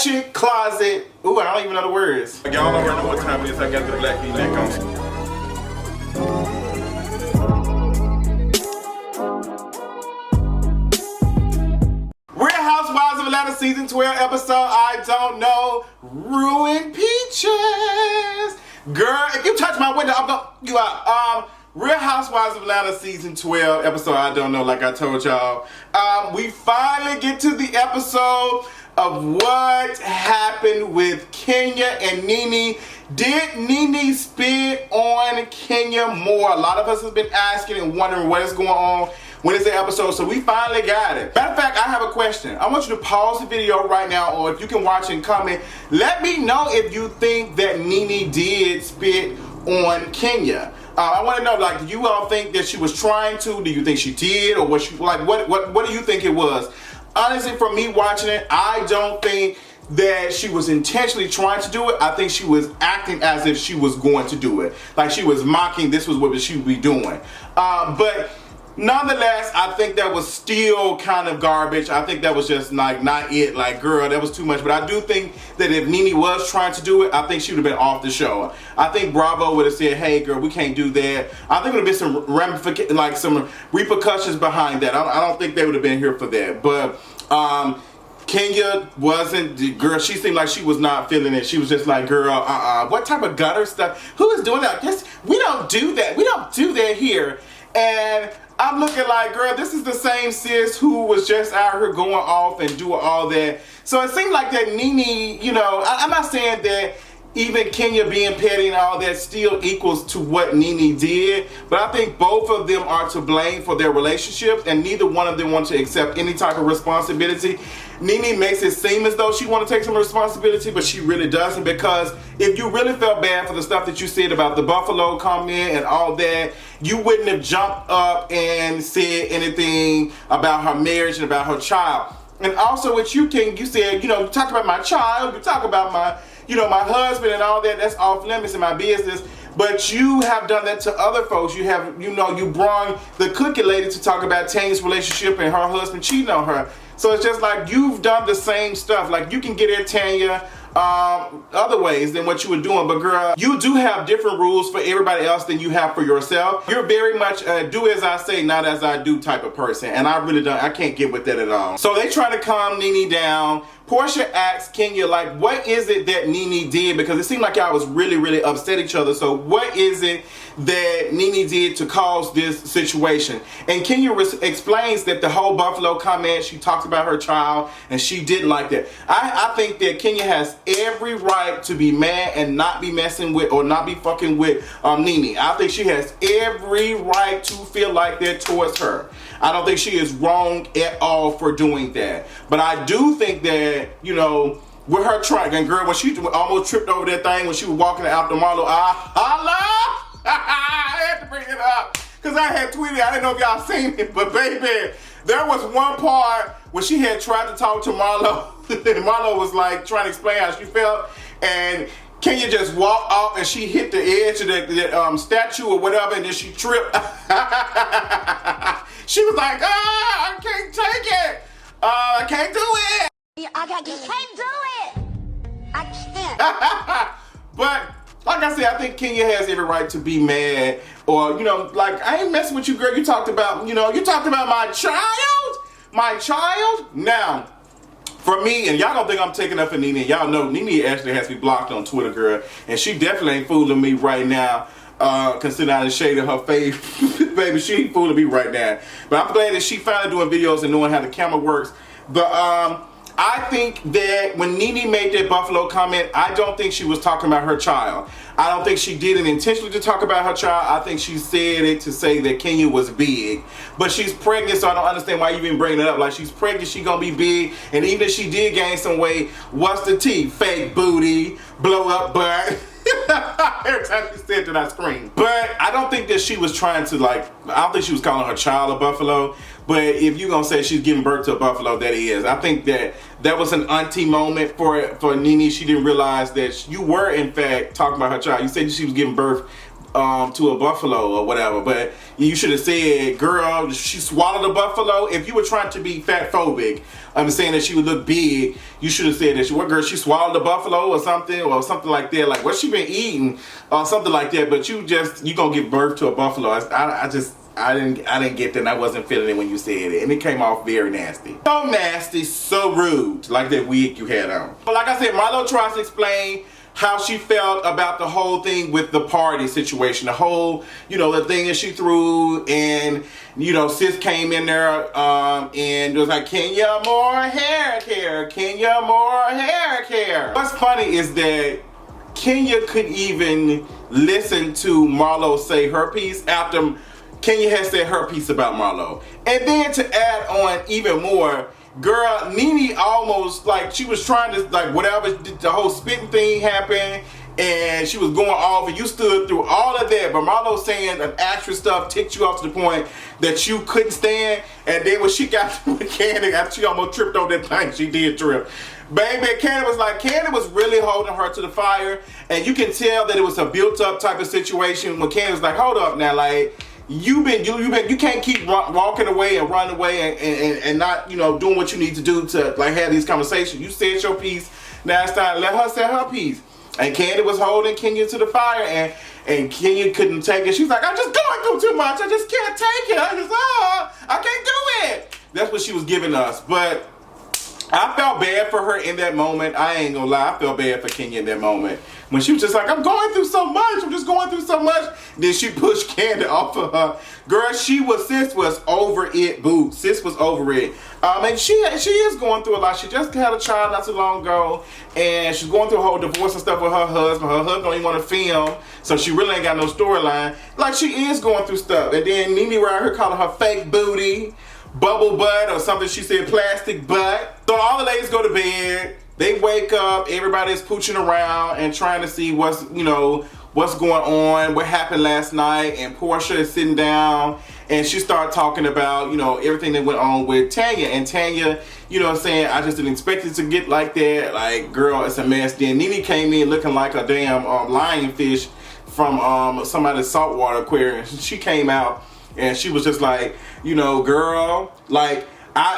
ratchet closet. Ooh, I don't even know the words. Y'all already know what time it is. I got the black V-neck on. Real Housewives of Atlanta season 12 episode, I don't know, Ruined Peaches. Girl, if you touch my window, I'm gonna you out. Real Housewives of Atlanta season 12 episode, I don't know, like I told y'all. We finally get to the episode of what happened with Kenya and NeNe. Did NeNe spit on Kenya more? A lot of us have been asking and wondering what is going on. When is the episode? So we finally got it. Matter of fact, I have a question. I want you to pause the video right now, or if you can watch and comment, let me know if you think that NeNe did spit on Kenya. I want to know, like, do you all think that she was trying to? Do you think she did, or was she like, what do you think it was? Honestly, for me watching it, I don't think that she was intentionally trying to do it. I think she was acting as if she was going to do it. Like she was mocking this was what she would be doing. But nonetheless, I think that was still kind of garbage. I think that was just like not it. Like, girl, that was too much. But I do think that if NeNe was trying to do it, I think she would have been off the show. I think Bravo would have said, hey, girl, we can't do that. I think it would have been some repercussions behind that. I don't think they would have been here for that. But Kenya wasn't, girl, she seemed like she was not feeling it. She was just like, girl, what type of gutter stuff? Who is doing that? Yes, we don't do that. We don't do that here. And I'm looking like, girl, this is the same sis who was just out here going off and doing all that. So it seemed like that NeNe, you know, I'm not saying that even Kenya being petty and all that still equals to what NeNe did, but I think both of them are to blame for their relationships, and neither one of them want to accept any type of responsibility. NeNe makes it seem as though she want to take some responsibility, but she really doesn't, because if you really felt bad for the stuff that you said about the Buffalo comment and all that, you wouldn't have jumped up and said anything about her marriage and about her child. And also with you, King, you said, you know, you talked about my child, you talk about my, you know, my husband and all that, that's off limits in my business. But you have done that to other folks. You have, you know, you brought the cookie lady to talk about Tanya's relationship and her husband cheating on her. So it's just like you've done the same stuff. Like you can get at Tanya other ways than what you were doing. But girl, you do have different rules for everybody else than you have for yourself. You're very much do as I say, not as I do type of person. And I really don't, I can't get with that at all. So they try to calm NeNe down. Portia asks Kenya, like, what is it that NeNe did? Because it seemed like y'all was really, really upset each other. So what is it that NeNe did to cause this situation? And Kenya explains that the whole Buffalo comment, she talks about her child, and she didn't like that. I think that Kenya has every right to be mad and not be messing with or not be fucking with NeNe. I think she has every right to feel like that towards her. I don't think she is wrong at all for doing that. But I do think that, you know, with her trying, and girl, when she almost tripped over that thing when she was walking after Marlo, I had to bring it up because I had tweeted. I didn't know if y'all seen it, but baby, there was one part where she had tried to talk to Marlo, and Marlo was like trying to explain how she felt, and Kenya just walked off and she hit the edge of the statue or whatever, and then she tripped. She was like, I can't take it. I can't do it. You can't do it. I can't. But like I said, I think Kenya has every right to be mad, or, you know, like, I ain't messing with you, girl. You talked about, you know, you talked about my child. My child. Now, for me, and y'all don't think I'm taking up for NeNe. Y'all know NeNe actually has me blocked on Twitter, girl, and she definitely ain't fooling me right now. Considering I done shaded her face, baby, she ain't fooling me right now. But I'm glad that she finally doing videos and knowing how the camera works. But I think that when NeNe made that Buffalo comment, I don't think she was talking about her child. I don't think she did it intentionally to talk about her child. I think she said it to say that Kenya was big. But she's pregnant, so I don't understand why you even bring it up. Like, she's pregnant, she gonna be big. And even if she did gain some weight, what's the tea? Fake booty, blow up butt. Every time she said that, I screamed. But I don't think that she was trying to, like, I don't think she was calling her child a buffalo. But if you're gonna say she's giving birth to a buffalo, that is. I think that that was an auntie moment for NeNe. She didn't realize that you were, in fact, talking about her child. You said she was giving birth to a buffalo or whatever, but you should have said, girl, she swallowed a buffalo. If you were trying to be fat phobic, saying that she would look big, you should have said that she swallowed a buffalo or something like that. Like, what's she been eating or something like that. But you gonna give birth to a buffalo. I didn't get that, and I wasn't feeling it when you said it, and it came off very nasty. So nasty, so rude, like that wig you had on. But like I said, Marlo tries to explain how she felt about the whole thing with the party situation, the whole, the thing that she threw, and, sis came in there, and was like, Kenya, more hair care, Kenya, more hair care. What's funny is that Kenya could even listen to Marlo say her piece after Kenya had said her piece about Marlo. And then to add on even more, girl, NeNe almost, like, she was trying to, like, whatever, the whole spitting thing happened, and she was going off, and you stood through all of that, but Marlo saying an extra stuff ticked you off to the point that you couldn't stand, and then when she got with Kandi, after she almost tripped on that thing, she did trip. Baby, Kandi was really holding her to the fire, and you can tell that it was a built-up type of situation when Kandi was like, hold up now, like, you can't keep walking away and running away and not, doing what you need to do to, like, have these conversations. You said your piece. Now it's time to let her say her piece. And Kandi was holding Kenya to the fire, and Kenya couldn't take it. She's like, I'm just going through too much. I just can't take it. I can't do it. That's what she was giving us. But I felt bad for her in that moment. I ain't gonna lie, I felt bad for Kenya in that moment. When she was just like, I'm going through so much, I'm just going through so much. Then she pushed Kandi off of her. Girl, sis was over it, boo. Sis was over it. And she is going through a lot. She just had a child not too long ago, and she's going through a whole divorce and stuff with her husband. Her husband don't even want to film, so she really ain't got no storyline. Like, she is going through stuff. And then NeNe right here calling her fake booty, bubble butt, or something she said, plastic butt. So all the ladies go to bed. They wake up, everybody's pooching around and trying to see what's going on, what happened last night, and Portia is sitting down and she started talking about, everything that went on with Tanya. And Tanya, saying, I just didn't expect it to get like that. Like, girl, it's a mess. Then NeNe came in looking like a damn lionfish from somebody's saltwater aquarium. She came out and she was just like, girl, like,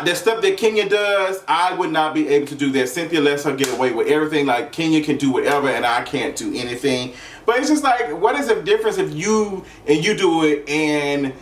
the stuff that Kenya does, I would not be able to do that. Cynthia lets her get away with everything. Like, Kenya can do whatever and I can't do anything. But it's just like, what is the difference if you do it and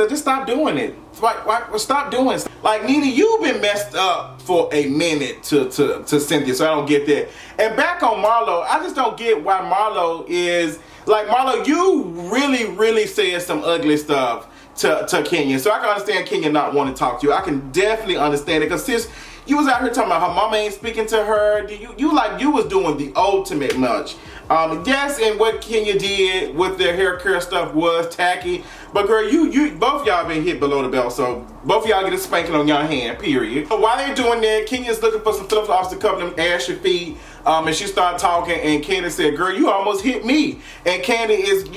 just stop doing it. Like, stop doing it. Like, NeNe, you've been messed up for a minute to Cynthia, so I don't get that. And back on Marlo, I just don't get why Marlo is, like, Marlo, you really, really said some ugly stuff to Kenya. So I can understand Kenya not wanting to talk to you. I can definitely understand it, because sis, you was out here talking about her mama ain't speaking to her. You was doing the ultimate much. Yes, and what Kenya did with their hair care stuff was tacky. But girl, you both y'all been hit below the belt, so both y'all get a spanking on your hand, period. So while they're doing that, Kenya's looking for some flip-flops to cover them ashy feet. And she started talking, and Kandi said, girl, you almost hit me. And Kandi is,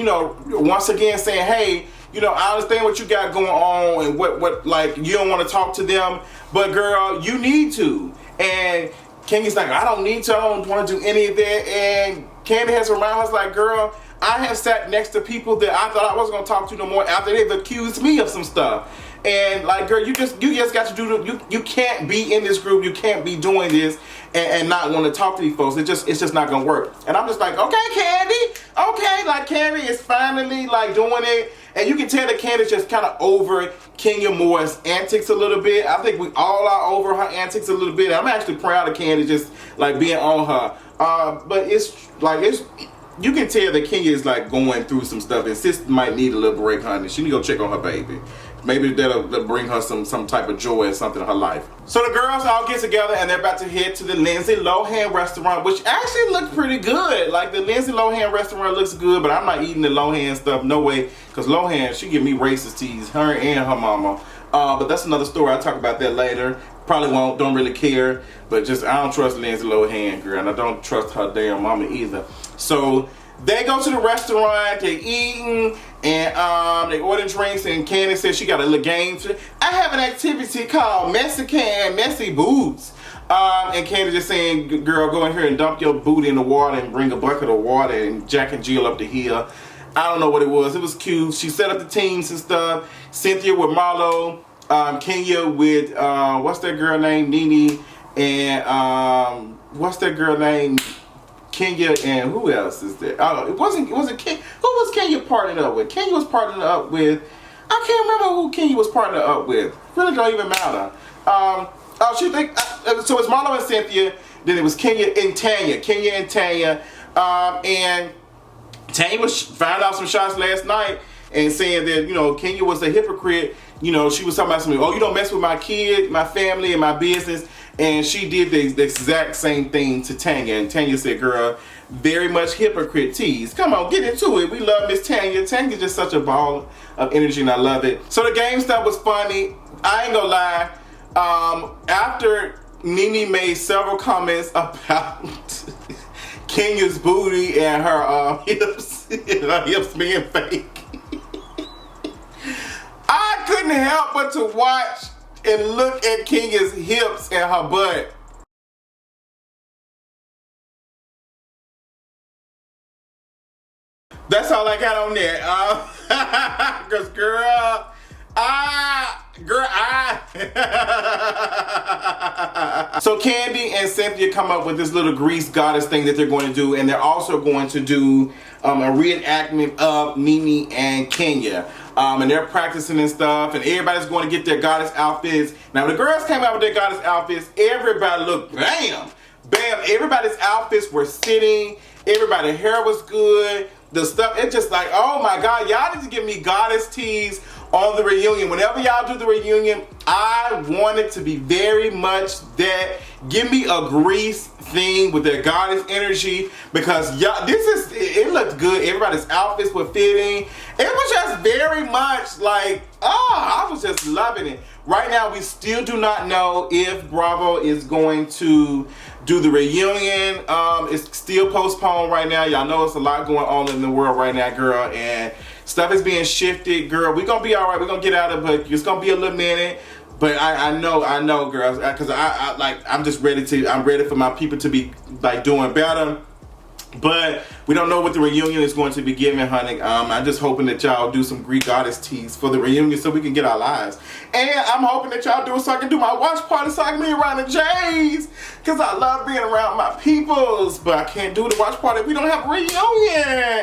once again saying, hey, I understand what you got going on and what like, you don't want to talk to them, but girl, you need to. And Kenya's like, I don't need to, I don't want to do any of that. And Kandi has her mind, I was like, girl, I have sat next to people that I thought I wasn't going to talk to no more after they've accused me of some stuff. And like, girl, you just got to do you can't be in this group, you can't be doing this and not want to talk to these folks. It's just not gonna work. And I'm just like, okay, Kandi, okay, like Kandi is finally like doing it. And you can tell that Kandi's just kind of over Kenya Moore's antics a little bit. I think we all are over her antics a little bit. I'm actually proud of Kandi just like being on her. But you can tell that Kenya is like going through some stuff, and sis might need a little break, honey. She need to go check on her baby. Maybe that'll bring her some type of joy or something in her life. So the girls all get together and they're about to head to the Lindsay Lohan restaurant, which actually looked pretty good. Like, the Lindsay Lohan restaurant looks good, but I'm not eating the Lohan stuff, no way. Because Lohan, she give me racist teas, her and her mama. But that's another story. I'll talk about that later. Probably don't really care. But just, I don't trust Lindsay Lohan, girl. And I don't trust her damn mama either. So they go to the restaurant, they eating, and they order drinks, and Kandi says she got a little game. I have an activity called Mexican Messy Boobs. And Kandi just saying, girl, go in here and dump your booty in the water and bring a bucket of water and Jack and Jill up the hill. I don't know what it was. It was cute. She set up the teams and stuff. Cynthia with Marlo. Kenya with, what's that girl named? NeNe. And, what's that girl named? Kenya, and who else is there? Oh, it wasn't Kenya. Who was Kenya partnered up with? Kenya was partnered up with, I can't remember who Kenya was partnered up with. Really don't even matter. So it's Marlo and Cynthia, then it was Kenya and Tanya. And Tanya found out some shots last night and saying that, you know, Kenya was a hypocrite. You know, she was talking about something, oh, you don't mess with my kid, my family, and my business. And she did the exact same thing to Tanya. And Tanya said, girl, very much hypocrite tease. Come on, get into it. We love Miss Tanya. Tanya's just such a ball of energy, and I love it. So the game stuff was funny. I ain't gonna lie. After NeNe made several comments about Kenya's booty and her hips being fake, I couldn't help but to watch and look at Kenya's hips and her butt. That's all I got on there. Cause So Kandi and Cynthia come up with this little Grease goddess thing that they're going to do, and they're also going to do a reenactment of NeNe and Kenya. And they're practicing and stuff, and everybody's going to get their goddess outfits. Now, when the girls came out with their goddess outfits, everybody looked bam. Everybody's outfits were sitting. Everybody's hair was good. The stuff, it's just like, oh my God, y'all need to give me goddess tees on the reunion. Whenever y'all do the reunion, I want it to be very much that. Give me a Grease theme with their goddess energy, because y'all, it looked good. Everybody's outfits were fitting. It was just very much like, I was just loving it. Right now, we still do not know if Bravo is going to do the reunion. It's still postponed right now. Y'all know it's a lot going on in the world right now, girl, and stuff is being shifted, girl. We're gonna be all right. We're gonna get out of it, but it's gonna be a little minute. But I know, girls, because I'm just ready for my people to be like doing better. But we don't know what the reunion is going to be giving, honey. I'm just hoping that y'all do some Greek goddess teas for the reunion so we can get our lives. And I'm hoping that y'all do it so I can do my watch party, so I can be around the J's. Because I love being around my peoples. But I can't do the watch party if we don't have a reunion.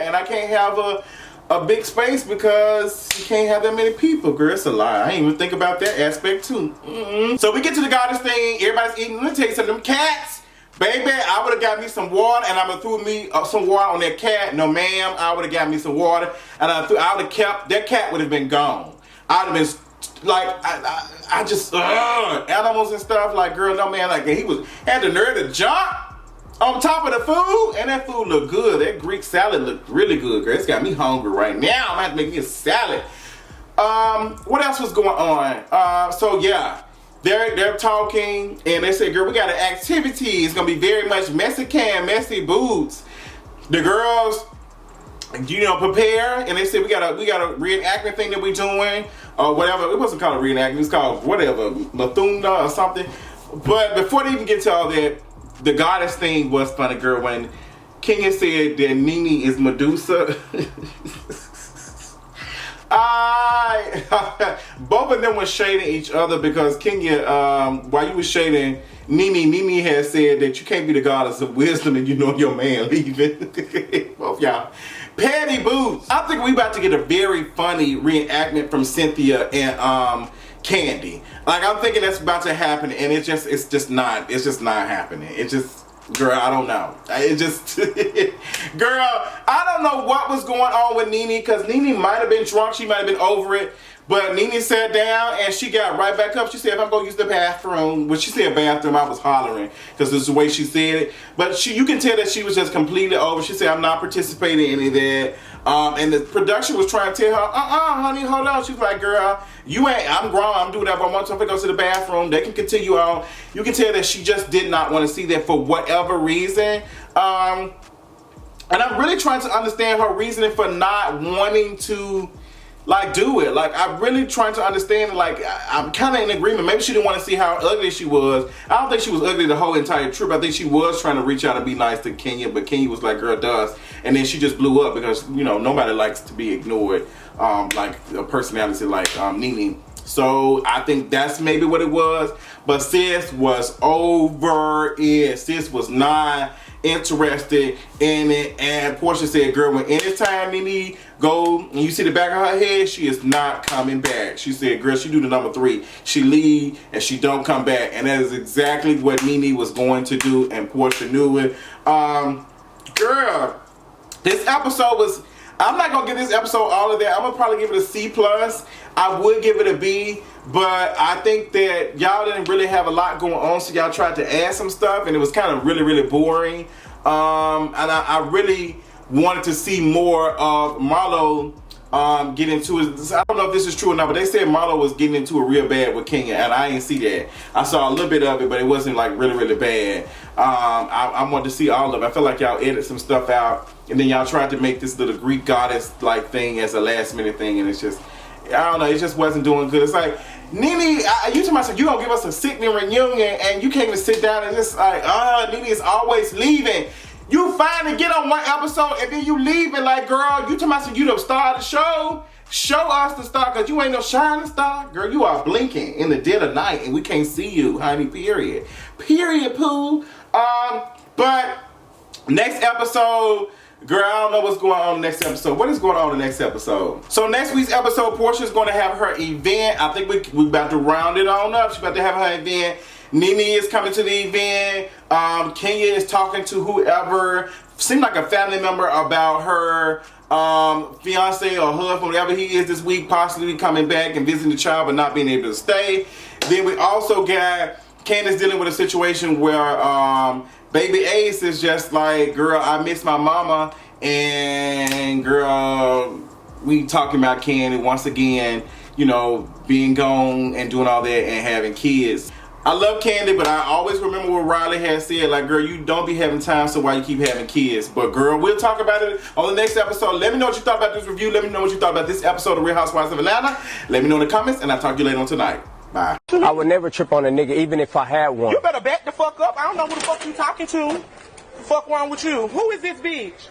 And I can't have a big space because you can't have that many people, girl. It's a lie. I didn't even think about that aspect too. So we get to the goddess thing. Everybody's eating. Let me tell you something. Them cats, baby, I would have got me some water, and I'm gonna throw me some water on that cat. No, ma'am, I would have got me some water, and I would have kept that cat. Would have been gone. I'd have been like, I just animals and stuff. Like, girl, no, man, like he had the nerve to jump on top of the food, and that food looked good. That Greek salad looked really good, girl. It's got me hungry right now. I'm gonna have to make me a salad. What else was going on? So yeah, they're talking, and they said, girl, we got an activity. It's gonna be very much Mexican, messy boots. The girls, you know, prepare, and they said we got a reenactment thing that we doing, or whatever. It wasn't called a reenactment. It was called whatever, Mathunda or something. But before they even get to all that, the goddess thing was funny, girl, when Kenya said that NeNe is Medusa. Both of them were shading each other, because Kenya, while you were shading NeNe had said that you can't be the goddess of wisdom and you know your man leaving. Both y'all. Patty boots. I think we about to get a very funny reenactment from Cynthia and Kandi. Like, I'm thinking that's about to happen, and it's just not happening. It just, girl, I don't know. It just, girl, I don't know what was going on with NeNe, because NeNe might have been drunk. She might have been over it. But NeNe sat down and she got right back up. She said, if I'm going to use the bathroom, when she said bathroom, I was hollering because it's the way she said it. But you can tell that she was just completely over. She said, I'm not participating in any of that. And the production was trying to tell her, honey, hold on. She was like, girl, I'm grown. I'm doing whatever I want to. If I go to the bathroom, they can continue on. You can tell that she just did not want to see that for whatever reason. And I'm really trying to understand her reasoning for not wanting to, like, do it. Like, I'm really trying to understand. Like, I'm kind of in agreement. Maybe she didn't want to see how ugly she was. I don't think she was ugly the whole entire trip. I think she was trying to reach out and be nice to Kenya, but Kenya was like, girl, does. And then she just blew up because, you know, nobody likes to be ignored, like a personality like NeNe. So I think that's maybe what it was. But sis was over it. Sis was not interested in it. And Portia said, girl, when anytime NeNe go and you see the back of her head, she is not coming back. She said, girl, she do the number 3. She leave and she don't come back. And that is exactly what NeNe was going to do, and Portia knew it. Girl, this episode was, I'm not gonna give this episode all of that. I'm gonna probably give it a C+. I would give it a B, but I think that y'all didn't really have a lot going on, so y'all tried to add some stuff, and it was kind of really boring. And I really wanted to see more of Marlo get into it. I don't know if this is true or not, but they said Marlo was getting into it real bad with Kenya, and I didn't see that. I saw a little bit of it, but it wasn't like really bad. I wanted to see all of it. I feel like y'all edited some stuff out, and then y'all tried to make this little Greek goddess like thing as a last minute thing, and it's just, I don't know, it just wasn't doing good. It's like, NeNe, you to myself, you gonna give us a sickening reunion, and you can't even sit down and just like, NeNe is always leaving. You finally get on one episode and then you leaving, like, girl, you to myself, you the star of the show. Show us the star, because you ain't no shining star. Girl, you are blinking in the dead of night and we can't see you, honey, period. Period, poo. But next episode, girl, I don't know what's going on in the next episode. What is going on in the next episode? So next week's episode, Portia's going to have her event. I think we about to round it on up. She's about to have her event. NeNe is coming to the event. Kenya is talking to whoever, seemed like a family member, about her fiance or husband, whatever he is this week, possibly coming back and visiting the child but not being able to stay. Then we also got Candace dealing with a situation where baby Ace is just like, girl, I miss my mama, and girl, we talking about Candy once again, you know, being gone and doing all that and having kids. I love Kandi, but I always remember what Riley had said, like, girl, you don't be having time, so why you keep having kids? But girl, we'll talk about it on the next episode. Let me know what you thought about this review. Let me know what you thought about this episode of Real Housewives of Atlanta. Let me know in the comments, and I'll talk to you later on tonight. Bye. I would never trip on a nigga, even if I had one. You better back the fuck up. I don't know who the fuck you talking to. The fuck wrong with you? Who is this bitch?